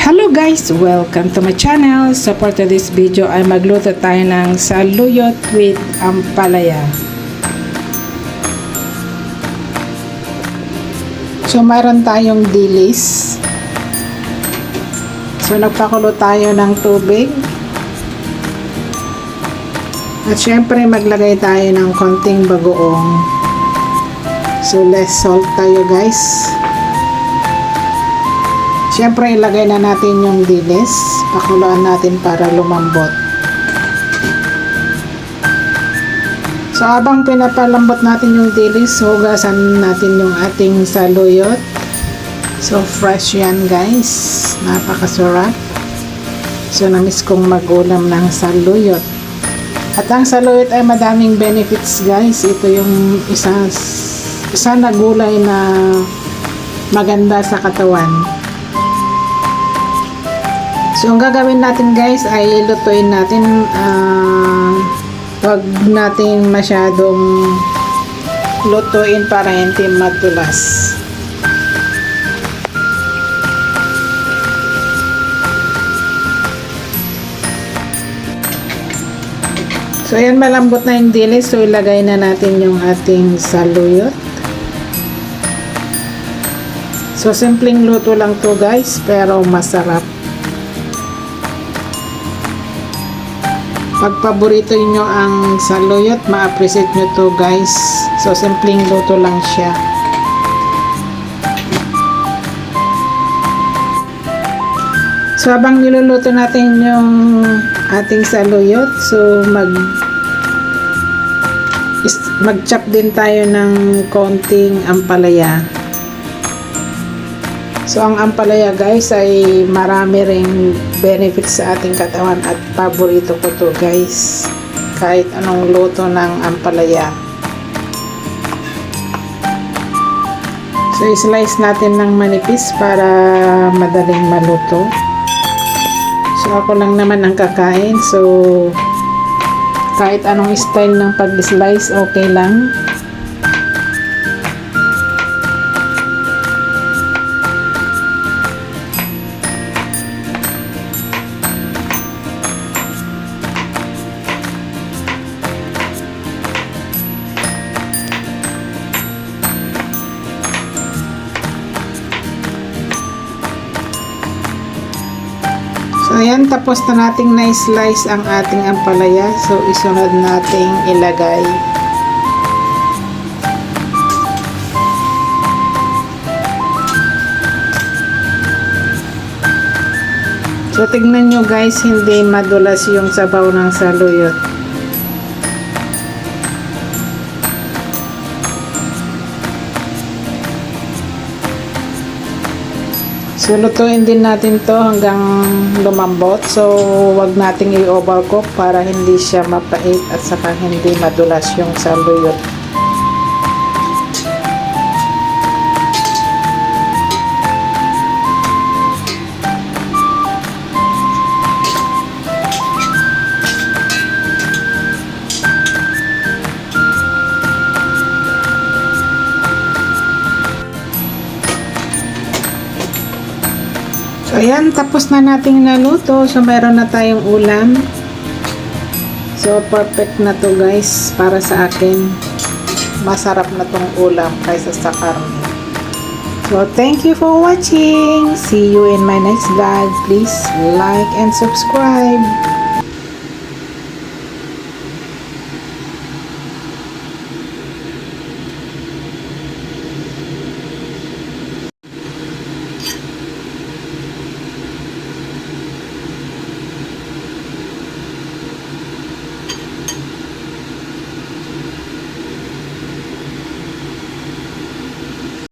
Hello guys! Welcome to my channel. So for today's video ay magluto tayo ng saluyot with ampalaya. So mayroon tayong dilis. So nagpakulo tayo ng tubig. At syempre maglagay tayo ng konting bagoong. So less salt tayo guys. Siyempre, ilagay na natin yung dilis. Pakuluan natin para lumambot. So, habang pinapalambot natin yung dilis, hugasan natin yung ating saluyot. So, fresh yan guys. Napakasarap. So, namiss kong magulam ng saluyot. At ang saluyot ay madaming benefits guys. Ito yung isa na gulay na maganda sa katawan. So, ang gagawin natin guys ay lutuin natin, wag natin masyadong lutuin para hindi madulas. So, ayan, malambot na yung dilis. So, ilagay na natin yung ating saluyot. So, simpleng luto lang to guys, pero masarap. Pag paborito nyo ang saluyot, ma-appreciate nyo to guys. So, simpleng luto lang siya. So, habang niluluto natin yung ating saluyot, so mag-chop din tayo ng konting ampalaya. So, ang ampalaya guys ay marami ring benefits sa ating katawan at paborito ko to guys. Kahit anong luto ng ampalaya. So, i-slice natin ng manipis para madaling maluto. So, ako lang naman ang kakain. So, kahit anong style ng pag-slice, okay lang. So, ayan, tapos na nating na-slice ang ating ampalaya. So, isunod nating ilagay. So, tignan nyo guys, hindi madulas yung sabaw ng saluyot. So, lutuin din natin to hanggang lumambot. So, wag nating i-overcook para hindi siya mapait at saka hindi madulas yung saluyot. So, ayan, tapos na nating naluto. So, meron na tayong ulam. So, perfect na to guys para sa akin. Masarap na tong ulam kaysa sa karne. So, thank you for watching. See you in my next vlog. Please like and subscribe.